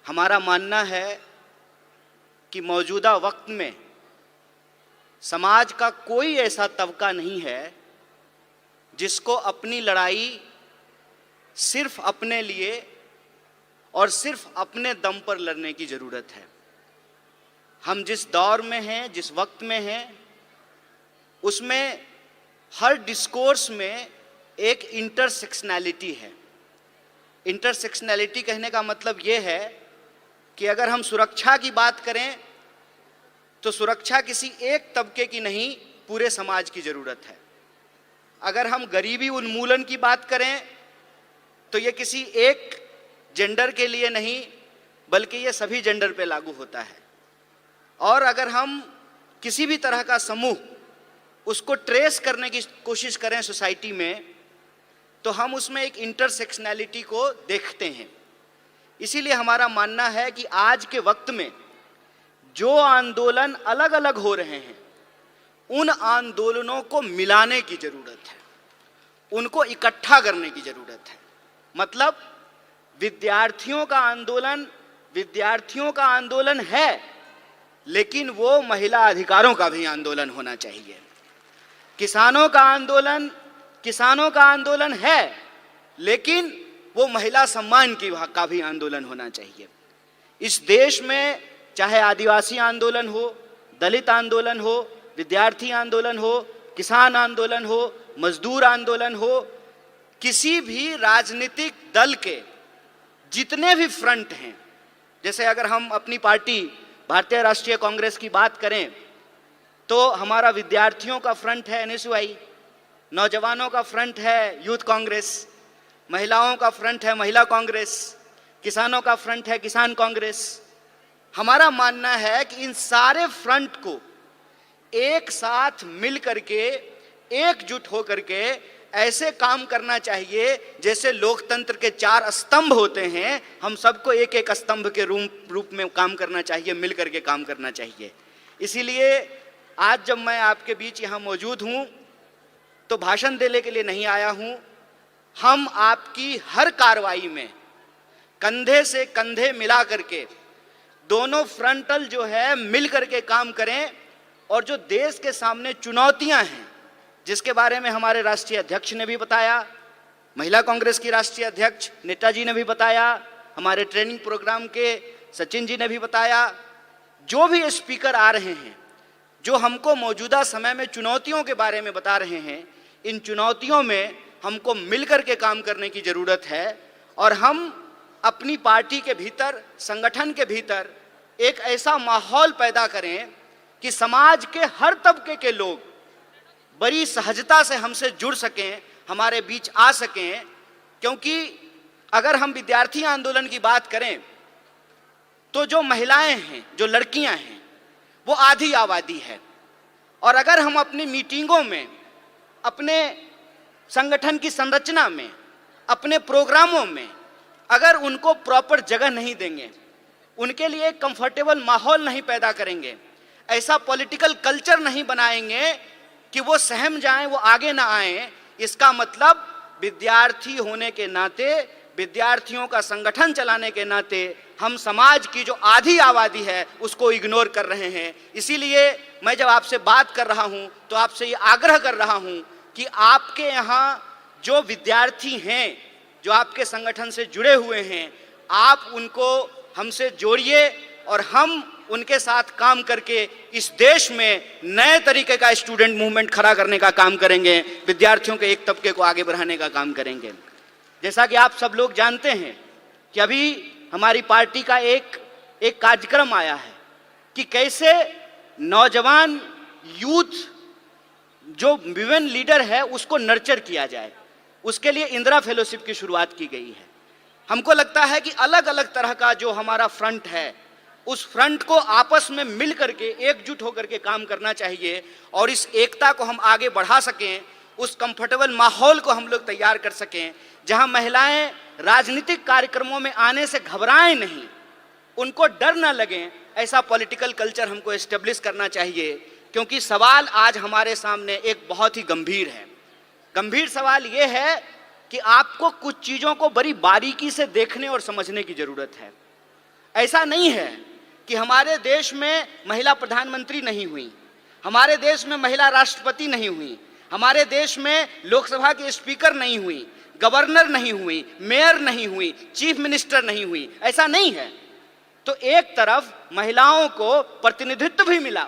हमारा मानना है कि मौजूदा वक्त में समाज का कोई ऐसा तबका नहीं है जिसको अपनी लड़ाई सिर्फ अपने लिए और सिर्फ अपने दम पर लड़ने की ज़रूरत है। हम जिस दौर में हैं, जिस वक्त में हैं, उसमें हर डिस्कोर्स में एक इंटरसेक्शनैलिटी है। इंटरसेक्शनैलिटी कहने का मतलब ये है कि अगर हम सुरक्षा की बात करें तो सुरक्षा किसी एक तबके की नहीं, पूरे समाज की ज़रूरत है। अगर हम गरीबी उन्मूलन की बात करें तो ये किसी एक जेंडर के लिए नहीं, बल्कि ये सभी जेंडर पे लागू होता है। और अगर हम किसी भी तरह का समूह उसको ट्रेस करने की कोशिश करें सोसाइटी में, तो हम उसमें एक इंटरसेक्शनैलिटी को देखते हैं। इसीलिए हमारा मानना है कि आज के वक्त में जो आंदोलन अलग अलग हो रहे हैं, उन आंदोलनों को मिलाने की ज़रूरत है, उनको इकट्ठा करने की ज़रूरत है। मतलब विद्यार्थियों का आंदोलन है, लेकिन वो महिला अधिकारों का भी आंदोलन होना चाहिए। किसानों का आंदोलन है, लेकिन वो महिला सम्मान का भी आंदोलन होना चाहिए। इस देश में चाहे आदिवासी आंदोलन हो, दलित आंदोलन हो, विद्यार्थी आंदोलन हो, किसान आंदोलन हो, मजदूर आंदोलन हो, किसी भी राजनीतिक दल के जितने भी फ्रंट हैं, जैसे अगर हम अपनी पार्टी भारतीय राष्ट्रीय कांग्रेस की बात करें तो हमारा विद्यार्थियों का फ्रंट है एनएसयूआई, नौजवानों का फ्रंट है यूथ कांग्रेस, महिलाओं का फ्रंट है महिला कांग्रेस, किसानों का फ्रंट है किसान कांग्रेस। हमारा मानना है कि इन सारे फ्रंट को एक साथ मिल करके, एकजुट हो करके ऐसे काम करना चाहिए जैसे लोकतंत्र के 4 स्तंभ होते हैं। हम सबको एक एक स्तंभ के रूप में काम करना चाहिए, मिल करके काम करना चाहिए। इसीलिए आज जब मैं आपके बीच यहाँ मौजूद हूँ तो भाषण देने के लिए नहीं आया हूँ। हम आपकी हर कार्रवाई में कंधे से कंधे मिला करके दोनों फ्रंटल जो है मिल करके काम करें, और जो देश के सामने चुनौतियां हैं, जिसके बारे में हमारे राष्ट्रीय अध्यक्ष ने भी बताया, महिला कांग्रेस की राष्ट्रीय अध्यक्ष नेता जी ने भी बताया, हमारे ट्रेनिंग प्रोग्राम के सचिन जी ने भी बताया, जो भी स्पीकर आ रहे हैं जो हमको मौजूदा समय में चुनौतियों के बारे में बता रहे हैं, इन चुनौतियों में हमको मिलकर के काम करने की ज़रूरत है। और हम अपनी पार्टी के भीतर, संगठन के भीतर एक ऐसा माहौल पैदा करें कि समाज के हर तबके के लोग बड़ी सहजता से हमसे जुड़ सकें, हमारे बीच आ सकें। क्योंकि अगर हम विद्यार्थी आंदोलन की बात करें तो जो महिलाएं हैं, जो लड़कियां हैं, वो आधी आबादी है। और अगर हम अपनी मीटिंगों में, अपने संगठन की संरचना में, अपने प्रोग्रामों में अगर उनको प्रॉपर जगह नहीं देंगे, उनके लिए एक कंफर्टेबल माहौल नहीं पैदा करेंगे, ऐसा पॉलिटिकल कल्चर नहीं बनाएंगे कि वो सहम जाएं, वो आगे ना आएं, इसका मतलब विद्यार्थी होने के नाते, विद्यार्थियों का संगठन चलाने के नाते हम समाज की जो आधी आबादी है उसको इग्नोर कर रहे हैं। इसीलिए मैं जब आपसे बात कर रहा हूं तो आपसे ये आग्रह कर रहा हूं कि आपके यहाँ जो विद्यार्थी हैं, जो आपके संगठन से जुड़े हुए हैं, आप उनको हमसे जोड़िए और हम उनके साथ काम करके इस देश में नए तरीके का स्टूडेंट मूवमेंट खड़ा करने का काम करेंगे, विद्यार्थियों के एक तबके को आगे बढ़ाने का काम करेंगे। जैसा कि आप सब लोग जानते हैं कि अभी हमारी पार्टी का एक कार्यक्रम आया है कि कैसे नौजवान यूथ जो विमेन लीडर है उसको नर्चर किया जाए। उसके लिए इंदिरा फेलोशिप की शुरुआत की गई है। हमको लगता है कि अलग अलग तरह का जो हमारा फ्रंट है, उस फ्रंट को आपस में मिल करके, एकजुट होकर के काम करना चाहिए और इस एकता को हम आगे बढ़ा सकें, उस कंफर्टेबल माहौल को हम लोग तैयार कर सकें जहां महिलाएं राजनीतिक कार्यक्रमों में आने से घबराएं नहीं, उनको डर ना लगे, ऐसा पॉलिटिकल कल्चर हमको एस्टेब्लिश करना चाहिए। क्योंकि सवाल आज हमारे सामने एक बहुत ही गंभीर है। गंभीर सवाल ये है कि आपको कुछ चीज़ों को बड़ी बारीकी से देखने और समझने की ज़रूरत है। ऐसा नहीं है कि हमारे देश में महिला प्रधानमंत्री नहीं हुई, हमारे देश में महिला राष्ट्रपति नहीं हुई, हमारे देश में लोकसभा की स्पीकर नहीं हुई, गवर्नर नहीं हुई, मेयर नहीं हुई, चीफ मिनिस्टर नहीं हुई, ऐसा नहीं है। तो एक तरफ महिलाओं को प्रतिनिधित्व भी मिला,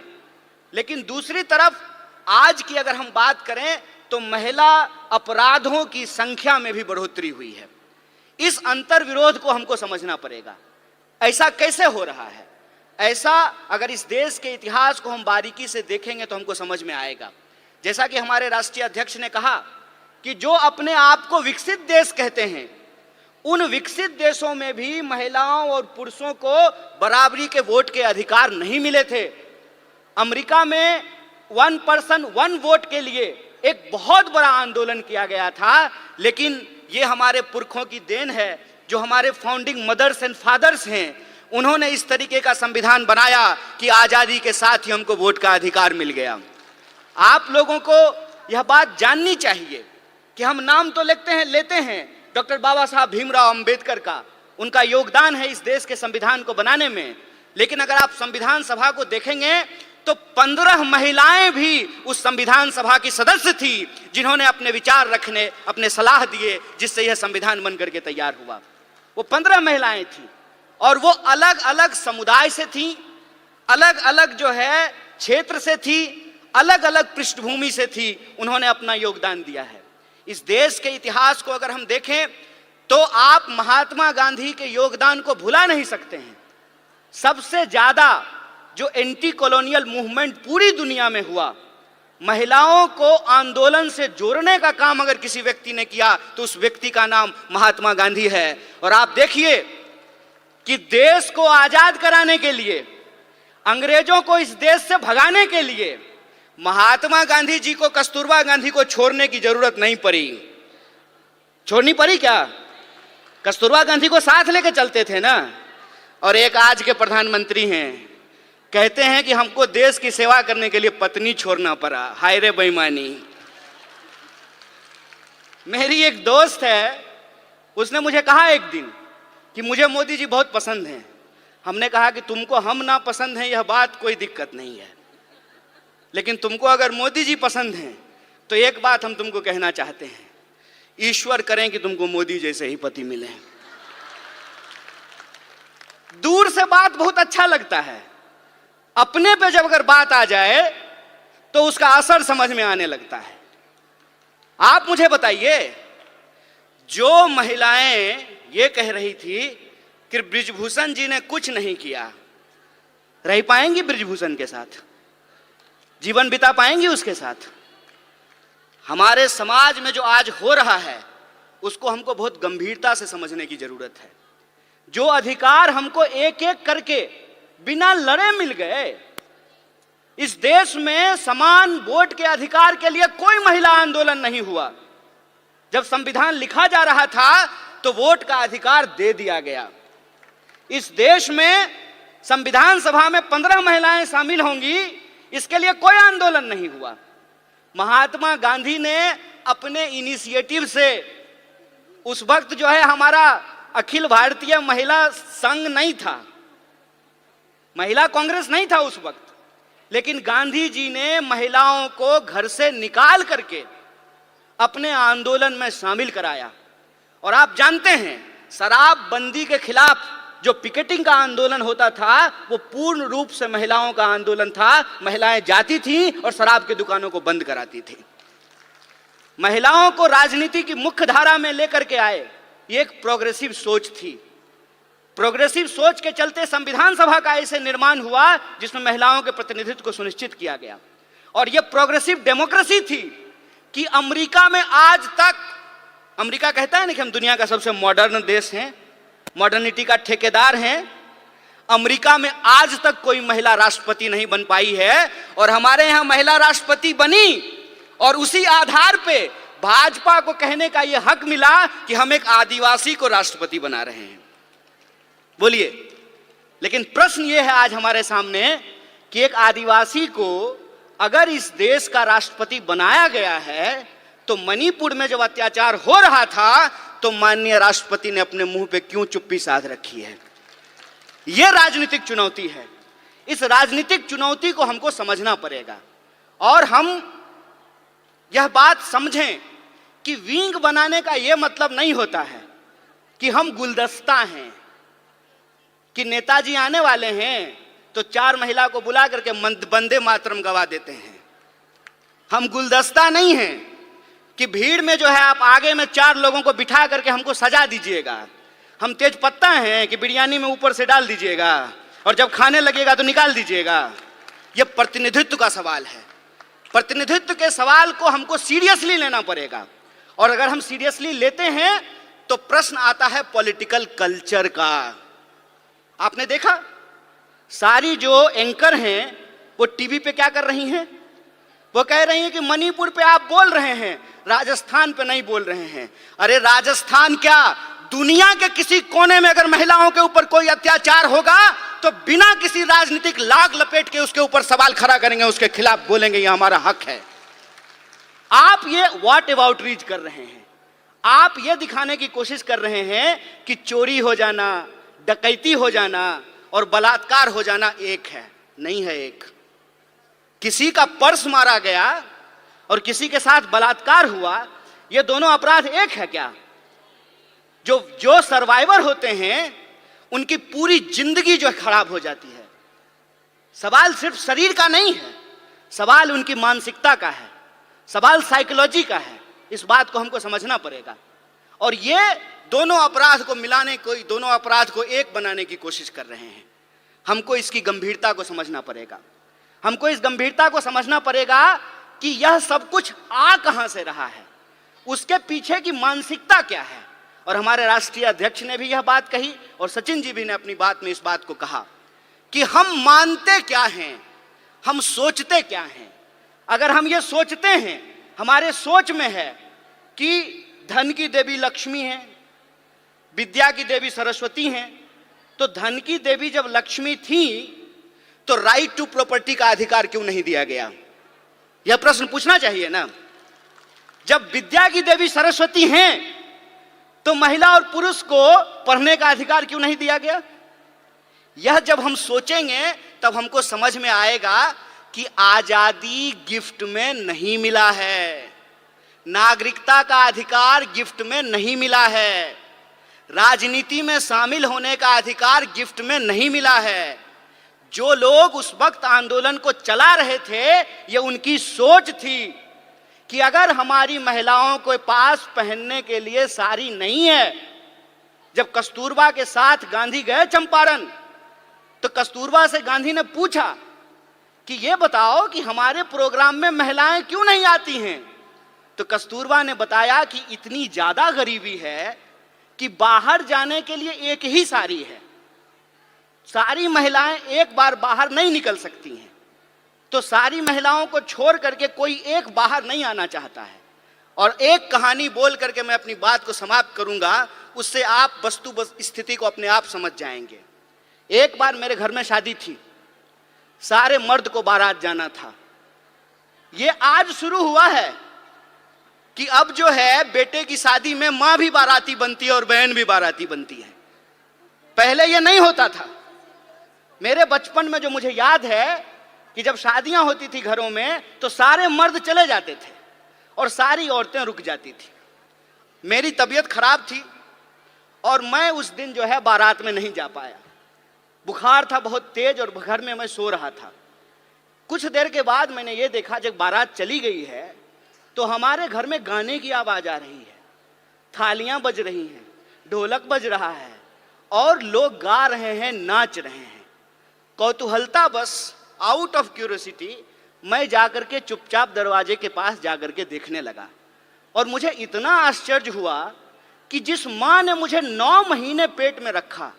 लेकिन दूसरी तरफ आज की अगर हम बात करें तो महिला अपराधों की संख्या में भी बढ़ोतरी हुई है। इस अंतर विरोध को हमको समझना पड़ेगा। ऐसा कैसे हो रहा है? ऐसा अगर इस देश के इतिहास को हम बारीकी से देखेंगे तो हमको समझ में आएगा। जैसा कि हमारे राष्ट्रीय अध्यक्ष ने कहा कि जो अपने आप को विकसित देश कहते हैं, उन विकसित देशों में भी महिलाओं और पुरुषों को बराबरी के वोट के अधिकार नहीं मिले थे। अमेरिका में 1 पर्सन 1 वोट के लिए एक बहुत बड़ा आंदोलन किया गया था, लेकिन ये हमारे पुरखों की देन है, जो हमारे फाउंडिंग मदर्स एंड फादर्स हैं, उन्होंने इस तरीके का संविधान बनाया कि आजादी के साथ ही हमको वोट का अधिकार मिल गया। आप लोगों को यह बात जाननी चाहिए कि हम नाम तो लेते हैं डॉक्टर बाबा साहब भीमराव अंबेडकर का, उनका योगदान है इस देश के संविधान को बनाने में, लेकिन अगर आप संविधान सभा को देखेंगे तो 15 महिलाएं भी उस संविधान सभा की सदस्य थी, जिन्होंने अपने विचार रखने, अपने सलाह दिए, जिससे यह संविधान बन करके तैयार हुआ। वो 15 महिलाएं थी और वो अलग अलग समुदाय से थी, अलग अलग जो है क्षेत्र से थी, अलग अलग पृष्ठभूमि से थी। उन्होंने अपना योगदान दिया है। इस देश के इतिहास को अगर हम देखें तो आप महात्मा गांधी के योगदान को भुला नहीं सकते हैं। सबसे ज्यादा जो एंटी कॉलोनियल मूवमेंट पूरी दुनिया में हुआ, महिलाओं को आंदोलन से जोड़ने का काम अगर किसी व्यक्ति ने किया तो उस व्यक्ति का नाम महात्मा गांधी है। और आप देखिए कि देश को आजाद कराने के लिए, अंग्रेजों को इस देश से भगाने के लिए महात्मा गांधी जी को कस्तूरबा गांधी को छोड़ने की जरूरत नहीं पड़ी। छोड़नी पड़ी क्या? कस्तूरबा गांधी को साथ लेके चलते थे ना। और एक आज के प्रधानमंत्री हैं, कहते हैं कि हमको देश की सेवा करने के लिए पत्नी छोड़ना पड़ा। हाय रे बेईमानी। मेरी एक दोस्त है, उसने मुझे कहा एक दिन कि मुझे मोदी जी बहुत पसंद हैं। हमने कहा कि तुमको हम ना पसंद हैं यह बात कोई दिक्कत नहीं है, लेकिन तुमको अगर मोदी जी पसंद हैं तो एक बात हम तुमको कहना चाहते हैं, ईश्वर करें कि तुमको मोदी जैसे ही पति मिले। दूर से बात बहुत अच्छा लगता है, अपने पे जब अगर बात आ जाए तो उसका असर समझ में आने लगता है। आप मुझे बताइए, जो महिलाएं ये कह रही थी कि बृजभूषण जी ने कुछ नहीं किया, रह पाएंगी बृजभूषण के साथ? जीवन बिता पाएंगी उसके साथ? हमारे समाज में जो आज हो रहा है उसको हमको बहुत गंभीरता से समझने की जरूरत है। जो अधिकार हमको एक एक करके बिना लड़े मिल गए, इस देश में समान वोट के अधिकार के लिए कोई महिला आंदोलन नहीं हुआ। जब संविधान लिखा जा रहा था तो वोट का अधिकार दे दिया गया। इस देश में संविधान सभा में 15 महिलाएं शामिल होंगी, इसके लिए कोई आंदोलन नहीं हुआ। महात्मा गांधी ने अपने इनिशिएटिव से, उस वक्त जो है हमारा अखिल भारतीय महिला संघ नहीं था, महिला कांग्रेस नहीं था उस वक्त, लेकिन गांधी जी ने महिलाओं को घर से निकाल करके अपने आंदोलन में शामिल कराया। और आप जानते हैं, शराबबंदी के खिलाफ जो पिकेटिंग का आंदोलन होता था वो पूर्ण रूप से महिलाओं का आंदोलन था। महिलाएं जाती थीं और शराब की दुकानों को बंद कराती थी। महिलाओं को राजनीति की मुख्य धारा में लेकर के आए, ये एक प्रोग्रेसिव सोच थी। प्रोग्रेसिव सोच के चलते संविधान सभा का ऐसे निर्माण हुआ जिसमें महिलाओं के प्रतिनिधित्व को सुनिश्चित किया गया। और यह प्रोग्रेसिव डेमोक्रेसी थी कि अमेरिका में आज तक, अमेरिका कहता है ना कि हम दुनिया का सबसे मॉडर्न देश हैं, मॉडर्निटी का ठेकेदार हैं। अमेरिका में आज तक कोई महिला राष्ट्रपति नहीं बन पाई है, और हमारे यहाँ महिला राष्ट्रपति बनी और उसी आधार पे भाजपा को कहने का यह हक मिला कि हम एक आदिवासी को राष्ट्रपति बना रहे हैं। बोलिए, लेकिन प्रश्न यह है आज हमारे सामने कि एक आदिवासी को अगर इस देश का राष्ट्रपति बनाया गया है तो मणिपुर में जब अत्याचार हो रहा था तो माननीय राष्ट्रपति ने अपने मुंह पे क्यों चुप्पी साध रखी है? यह राजनीतिक चुनौती है। इस राजनीतिक चुनौती को हमको समझना पड़ेगा और हम यह बात समझें कि विंग बनाने का यह मतलब नहीं होता है कि हम गुलदस्ता हैं, कि नेताजी आने वाले हैं तो 4 महिला को बुला करके वंदे मातरम गवा देते हैं। हम गुलदस्ता नहीं हैं कि भीड़ में जो है आप आगे में 4 लोगों को बिठा करके हमको सजा दीजिएगा। हम तेज पत्ता हैं कि बिरयानी में ऊपर से डाल दीजिएगा और जब खाने लगेगा तो निकाल दीजिएगा। यह प्रतिनिधित्व का सवाल है। प्रतिनिधित्व के सवाल को हमको सीरियसली लेना पड़ेगा और अगर हम सीरियसली लेते हैं तो प्रश्न आता है पॉलिटिकल कल्चर का। आपने देखा सारी जो एंकर हैं वो टीवी पे क्या कर रही हैं? वो कह रही हैं कि मणिपुर पे आप बोल रहे हैं, राजस्थान पे नहीं बोल रहे हैं। अरे राजस्थान क्या, दुनिया के किसी कोने में अगर महिलाओं के ऊपर कोई अत्याचार होगा तो बिना किसी राजनीतिक लाग लपेट के उसके ऊपर सवाल खड़ा करेंगे, उसके खिलाफ बोलेंगे, यह हमारा हक है। आप ये व्हाट अबाउट रीच कर रहे हैं। आप ये दिखाने की कोशिश कर रहे हैं कि चोरी हो जाना, डकैती हो जाना और बलात्कार हो जाना एक है। नहीं है एक। किसी का पर्स मारा गया और किसी के साथ बलात्कार हुआ, ये दोनों अपराध एक है क्या? जो सर्वाइवर होते हैं उनकी पूरी जिंदगी जो खराब हो जाती है। सवाल सिर्फ शरीर का नहीं है, सवाल उनकी मानसिकता का है, सवाल साइकोलॉजी का है। इस बात को हमको समझना पड़ेगा और ये दोनों अपराध को मिलाने को, दोनों अपराध को एक बनाने की कोशिश कर रहे हैं। हमको इसकी गंभीरता को समझना पड़ेगा। हमको इस गंभीरता को समझना पड़ेगा कि यह सब कुछ आ कहां से रहा है, उसके पीछे की मानसिकता क्या है। और हमारे राष्ट्रीय अध्यक्ष ने भी यह बात कही और सचिन जी भी ने अपनी बात में इस बात को कहा कि हम मानते क्या हैं, हम सोचते क्या हैं। अगर हम ये सोचते हैं, हमारे सोच में है कि धन की देवी लक्ष्मी है, विद्या की देवी सरस्वती हैं, तो धन की देवी जब लक्ष्मी थी तो राइट टू प्रॉपर्टी का अधिकार क्यों नहीं दिया गया? यह प्रश्न पूछना चाहिए ना। जब विद्या की देवी सरस्वती हैं तो महिला और पुरुष को पढ़ने का अधिकार क्यों नहीं दिया गया? यह जब हम सोचेंगे तब हमको समझ में आएगा कि आजादी गिफ्ट में नहीं मिला है, नागरिकता का अधिकार गिफ्ट में नहीं मिला है, राजनीति में शामिल होने का अधिकार गिफ्ट में नहीं मिला है। जो लोग उस वक्त आंदोलन को चला रहे थे, यह उनकी सोच थी कि अगर हमारी महिलाओं के पास पहनने के लिए साड़ी नहीं है। जब कस्तूरबा के साथ गांधी गए चंपारण तो कस्तूरबा से गांधी ने पूछा कि ये बताओ कि हमारे प्रोग्राम में महिलाएं क्यों नहीं आती हैं? तो कस्तूरबा ने बताया कि इतनी ज्यादा गरीबी है कि बाहर जाने के लिए एक ही साड़ी है, सारी महिलाएं एक बार बाहर नहीं निकल सकती हैं, तो सारी महिलाओं को छोड़ करके कोई एक बाहर नहीं आना चाहता है। और एक कहानी बोल करके मैं अपनी बात को समाप्त करूंगा, उससे आप वस्तु स्थिति को अपने आप समझ जाएंगे। एक बार मेरे घर में शादी थी, सारे मर्द को बारात जाना था। ये आज शुरू हुआ है कि अब जो है बेटे की शादी में मां भी बाराती बनती है और बहन भी बाराती बनती है। पहले ये नहीं होता था। मेरे बचपन में जो मुझे याद है कि जब शादियां होती थी घरों में तो सारे मर्द चले जाते थे और सारी औरतें रुक जाती थी। मेरी तबीयत खराब थी और मैं उस दिन जो है बारात में नहीं जा पाया। बुखार था बहुत तेज और घर में मैं सो रहा था। कुछ देर के बाद मैंने ये देखा, जब बारात चली गई है तो हमारे घर में गाने की आवाज आ रही है, थालियां बज रही हैं, ढोलक बज रहा है और लोग गा रहे हैं, नाच रहे हैं। कौतूहलता बस, आउट ऑफ क्यूरियोसिटी, मैं जाकर के चुपचाप दरवाजे के पास जाकर के देखने लगा और मुझे इतना आश्चर्य हुआ कि जिस मां ने मुझे 9 महीने पेट में रखा,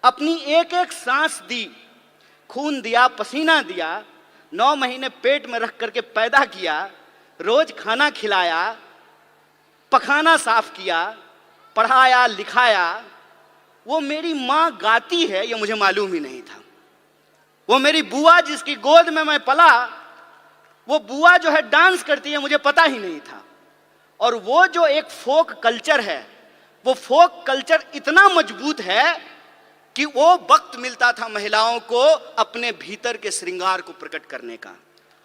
अपनी एक एक सांस दी, खून दिया, पसीना दिया, 9 महीने पेट में रख करके पैदा किया, रोज खाना खिलाया, पखाना साफ किया, पढ़ाया लिखाया, वो मेरी मां गाती है ये मुझे मालूम ही नहीं था। वो मेरी बुआ जिसकी गोद में मैं पला, वो बुआ जो है डांस करती है, मुझे पता ही नहीं था। और वो जो एक फोक कल्चर है, वो फोक कल्चर इतना मजबूत है कि वो वक्त मिलता था महिलाओं को अपने भीतर के श्रृंगार को प्रकट करने का,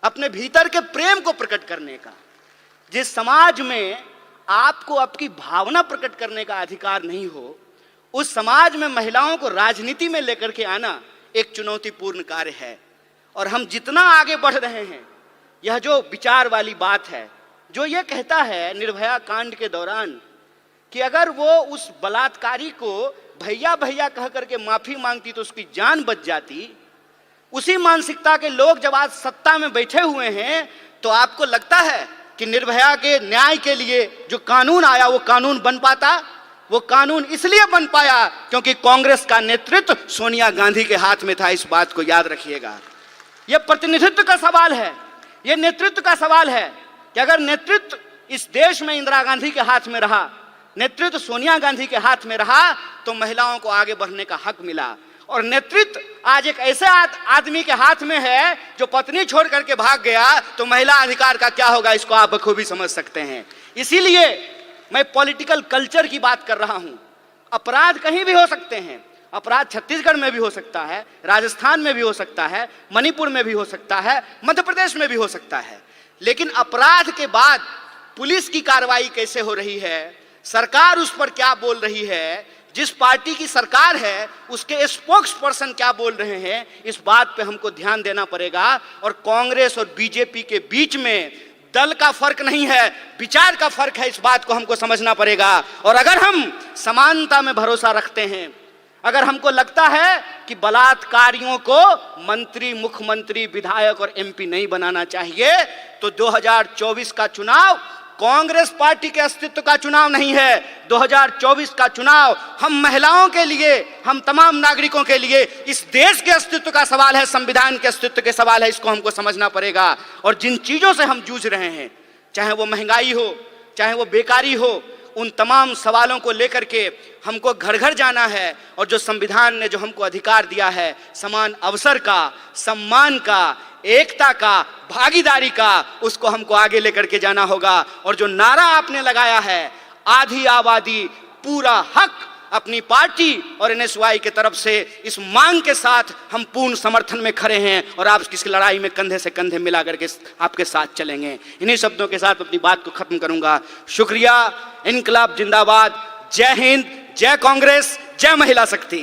अपने भीतर के प्रेम को प्रकट करने का। जिस समाज में आपको आपकी भावना प्रकट करने का अधिकार नहीं हो, उस समाज में महिलाओं को राजनीति में लेकर के आना एक चुनौतीपूर्ण कार्य है। और हम जितना आगे बढ़ रहे हैं, यह जो विचार वाली बात है, जो ये कहता है निर्भया कांड के दौरान कि अगर वो उस बलात्कारी को भैया भैया कह करके माफी मांगती तो उसकी जान बच जाती, उसी मानसिकता के लोग जब आज सत्ता में बैठे हुए हैं, तो आपको लगता है कि निर्भया के न्याय के लिए जो कानून आया वो कानून बन पाता? वो कानून इसलिए बन पाया क्योंकि कांग्रेस का नेतृत्व सोनिया गांधी के हाथ में था। इस बात को याद रखिएगा। यह प्रतिनिधित्व का सवाल है, यह नेतृत्व का सवाल है कि अगर नेतृत्व इस देश में इंदिरा गांधी के हाथ में रहा, नेतृत्व सोनिया गांधी के हाथ में रहा, तो महिलाओं को आगे बढ़ने का हक मिला। और नेतृत्व आज एक ऐसे आदमी के हाथ में है जो पत्नी छोड़ करके भाग गया, तो महिला अधिकार का क्या होगा, इसको आप बखूबी समझ सकते हैं। इसीलिए मैं पॉलिटिकल कल्चर की बात कर रहा हूं। अपराध कहीं भी हो सकते हैं, अपराध छत्तीसगढ़ में भी हो सकता है, राजस्थान में भी हो सकता है, मणिपुर में भी हो सकता है, मध्य प्रदेश में भी हो सकता है, लेकिन अपराध के बाद पुलिस की कार्रवाई कैसे हो रही है, सरकार उस पर क्या बोल रही है, जिस पार्टी की सरकार है उसके स्पोक्स पर्सन क्या बोल रहे हैं, इस बात पे हमको ध्यान देना पड़ेगा। और कांग्रेस और बीजेपी के बीच में दल का फर्क नहीं है, विचार का फर्क है, इस बात को हमको समझना पड़ेगा। और अगर हम समानता में भरोसा रखते हैं, अगर हमको लगता है कि बलात्कारियों को मंत्री, मुख्यमंत्री, विधायक और एमपी नहीं बनाना चाहिए, तो 2024 का चुनाव कांग्रेस पार्टी के अस्तित्व का चुनाव नहीं है। 2024 का चुनाव हम महिलाओं के लिए, हम तमाम नागरिकों के लिए, इस देश के अस्तित्व का सवाल है, संविधान के अस्तित्व के सवाल है। इसको हमको समझना पड़ेगा। और जिन चीजों से हम जूझ रहे हैं, चाहे वो महंगाई हो, चाहे वो बेकारी हो, उन तमाम सवालों को लेकर के हमको घर घर जाना है। और जो संविधान ने जो हमको अधिकार दिया है, समान अवसर का, सम्मान का, एकता का, भागीदारी का, उसको हमको आगे लेकर के जाना होगा। और जो नारा आपने लगाया है, आधी आबादी पूरा हक, अपनी पार्टी और एनएसवाई के तरफ से इस मांग के साथ हम पूर्ण समर्थन में खड़े हैं और आप किस लड़ाई में कंधे से कंधे मिला करके आपके साथ चलेंगे। इन्हीं शब्दों के साथ अपनी बात को खत्म करूंगा। शुक्रिया। इनकलाब जिंदाबाद। जय हिंद, जय कांग्रेस, जय महिला शक्ति।